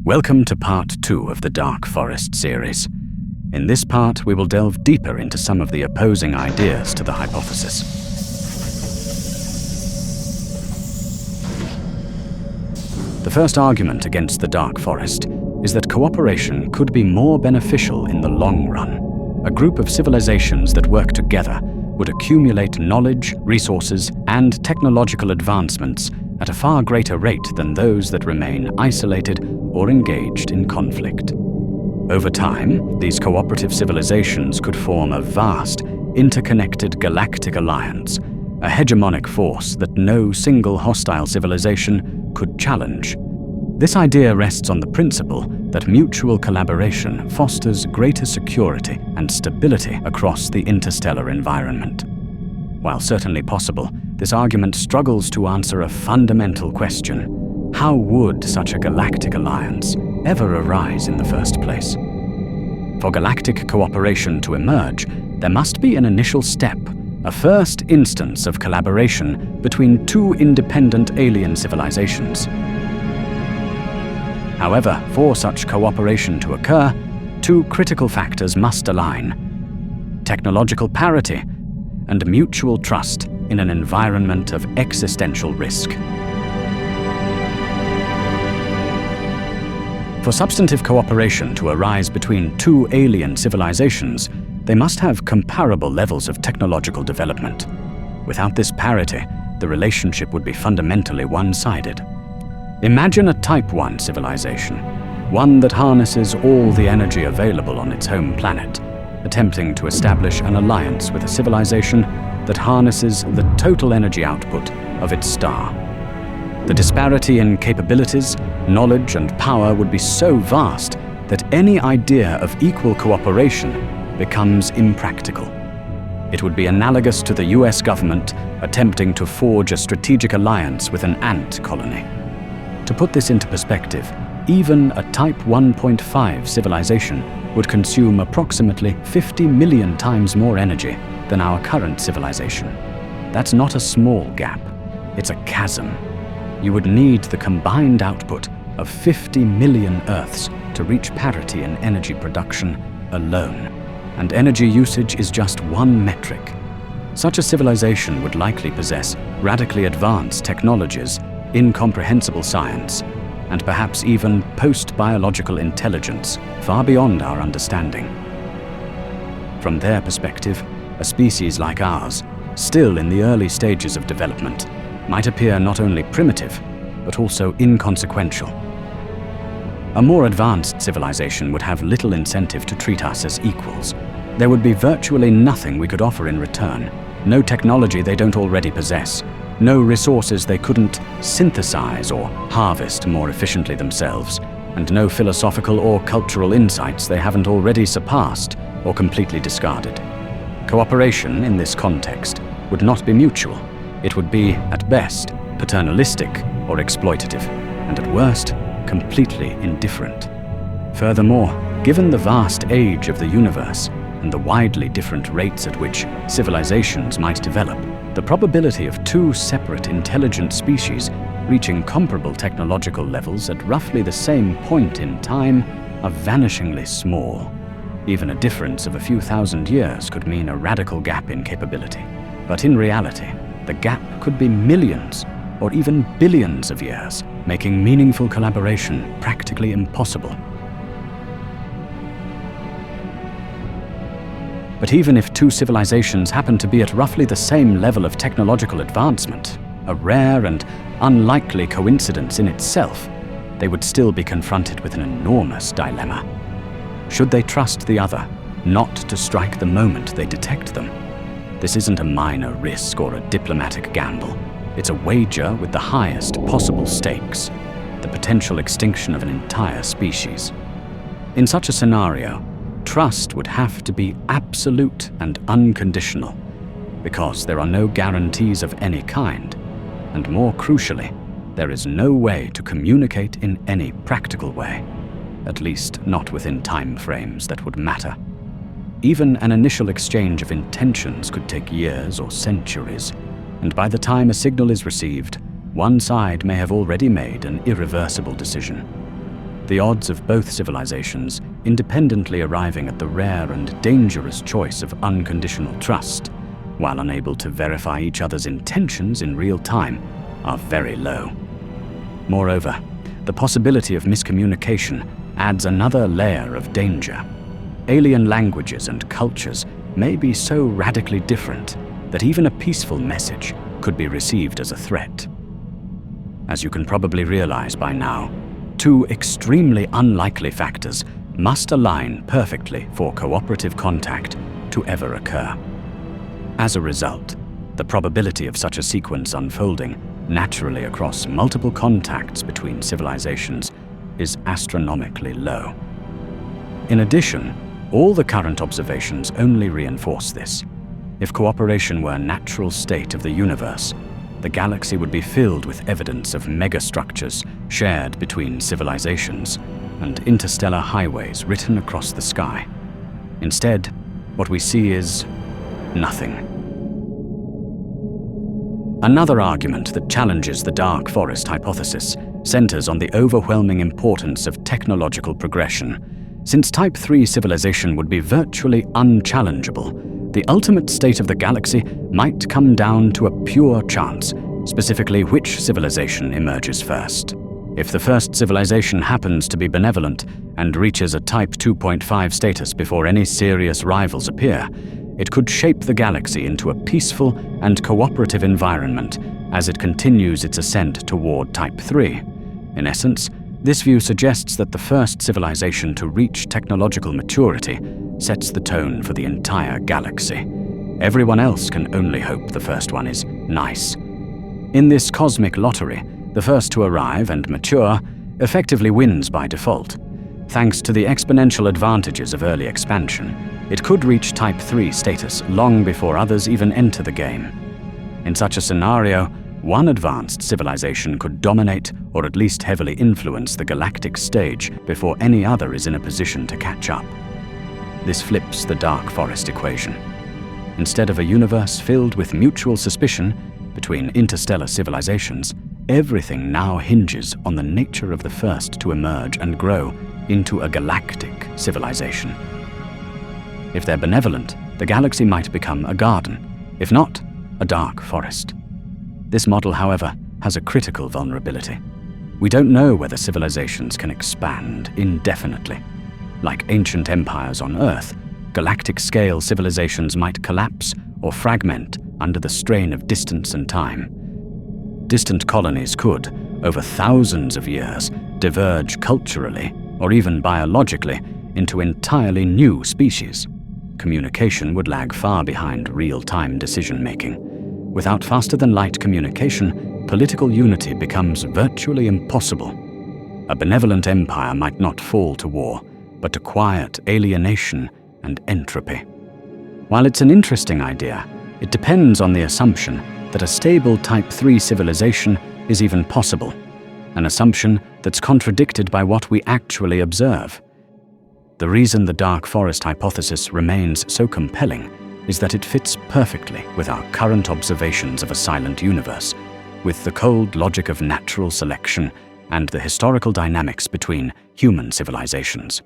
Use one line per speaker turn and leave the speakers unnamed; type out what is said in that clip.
Welcome to part 2 of the Dark Forest series. In this part, we will delve deeper into some of the opposing ideas to the hypothesis. The first argument against the Dark Forest is that cooperation could be more beneficial in the long run. A group of civilizations that work together would accumulate knowledge, resources, and technological advancements at a far greater rate than those that remain isolated or engaged in conflict. Over time, these cooperative civilizations could form a vast, interconnected Galactic Alliance, a hegemonic force that no single hostile civilization could challenge. This idea rests on the principle that mutual collaboration fosters greater security and stability across the interstellar environment. While certainly possible, this argument struggles to answer a fundamental question: how would such a galactic alliance ever arise in the first place? For galactic cooperation to emerge, there must be an initial step, a first instance of collaboration between two independent alien civilizations. However, for such cooperation to occur, two critical factors must align: technological parity and mutual trust in an environment of existential risk. For substantive cooperation to arise between two alien civilizations, they must have comparable levels of technological development. Without this parity, the relationship would be fundamentally one-sided. Imagine a Type 1 civilization, one that harnesses all the energy available on its home planet, attempting to establish an alliance with a civilization that harnesses the total energy output of its star. The disparity in capabilities, knowledge, and power would be so vast that any idea of equal cooperation becomes impractical. It would be analogous to the US government attempting to forge a strategic alliance with an ant colony. To put this into perspective, even a Type 1.5 civilization would consume approximately 50 million times more energy than our current civilization. That's not a small gap, it's a chasm. You would need the combined output of 50 million Earths to reach parity in energy production alone. And energy usage is just one metric. Such a civilization would likely possess radically advanced technologies, incomprehensible science, and perhaps even post-biological intelligence far beyond our understanding. From their perspective, a species like ours, still in the early stages of development, might appear not only primitive, but also inconsequential. A more advanced civilization would have little incentive to treat us as equals. There would be virtually nothing we could offer in return, no technology they don't already possess, no resources they couldn't synthesize or harvest more efficiently themselves, and no philosophical or cultural insights they haven't already surpassed or completely discarded. Cooperation in this context would not be mutual. It would be, at best, paternalistic or exploitative, and at worst, completely indifferent. Furthermore, given the vast age of the universe and the widely different rates at which civilizations might develop, the probability of two separate intelligent species reaching comparable technological levels at roughly the same point in time are vanishingly small. Even a difference of a few thousand years could mean a radical gap in capability. But in reality, the gap could be millions or even billions of years, making meaningful collaboration practically impossible. But even if two civilizations happen to be at roughly the same level of technological advancement, a rare and unlikely coincidence in itself, they would still be confronted with an enormous dilemma. Should they trust the other, not to strike the moment they detect them? This isn't a minor risk or a diplomatic gamble. It's a wager with the highest possible stakes, the potential extinction of an entire species. In such a scenario, trust would have to be absolute and unconditional, because there are no guarantees of any kind, and more crucially, there is no way to communicate in any practical way, at least not within time frames that would matter. Even an initial exchange of intentions could take years or centuries, and by the time a signal is received, one side may have already made an irreversible decision. the odds of both civilizations independently arriving at the rare and dangerous choice of unconditional trust, while unable to verify each other's intentions in real time, are very low. Moreover, the possibility of miscommunication adds another layer of danger. Alien languages and cultures may be so radically different that even a peaceful message could be received as a threat. As you can probably realize by now, two extremely unlikely factors must align perfectly for cooperative contact to ever occur. As a result, the probability of such a sequence unfolding naturally across multiple contacts between civilizations is astronomically low. In addition, all the current observations only reinforce this. If cooperation were a natural state of the universe, the galaxy would be filled with evidence of megastructures shared between civilizations and interstellar highways written across the sky. Instead, what we see is nothing. Another argument that challenges the dark forest hypothesis centers on the overwhelming importance of technological progression. Since Type 3 civilization would be virtually unchallengeable, the ultimate state of the galaxy might come down to a pure chance, specifically which civilization emerges first. If the first civilization happens to be benevolent and reaches a Type 2.5 status before any serious rivals appear, it could shape the galaxy into a peaceful and cooperative environment as it continues its ascent toward Type 3. In essence, this view suggests that the first civilization to reach technological maturity sets the tone for the entire galaxy. Everyone else can only hope the first one is nice. In this cosmic lottery, the first to arrive and mature effectively wins by default. Thanks to the exponential advantages of early expansion, it could reach Type 3 status long before others even enter the game. In such a scenario, one advanced civilization could dominate or at least heavily influence the galactic stage before any other is in a position to catch up. This flips the dark forest equation. Instead of a universe filled with mutual suspicion between interstellar civilizations, everything now hinges on the nature of the first to emerge and grow into a galactic civilization. If they're benevolent, the galaxy might become a garden, if not, a dark forest. This model, however, has a critical vulnerability. We don't know whether civilizations can expand indefinitely. Like ancient empires on Earth, galactic-scale civilizations might collapse or fragment under the strain of distance and time. Distant colonies could, over thousands of years, diverge culturally or even biologically into entirely new species. Communication would lag far behind real-time decision-making. Without faster-than-light communication, political unity becomes virtually impossible. A benevolent empire might not fall to war, but to quiet alienation and entropy. While it's an interesting idea, it depends on the assumption that a stable Type 3 civilization is even possible, an assumption that's contradicted by what we actually observe. The reason the dark forest hypothesis remains so compelling is that it fits perfectly with our current observations of a silent universe, with the cold logic of natural selection and the historical dynamics between human civilizations.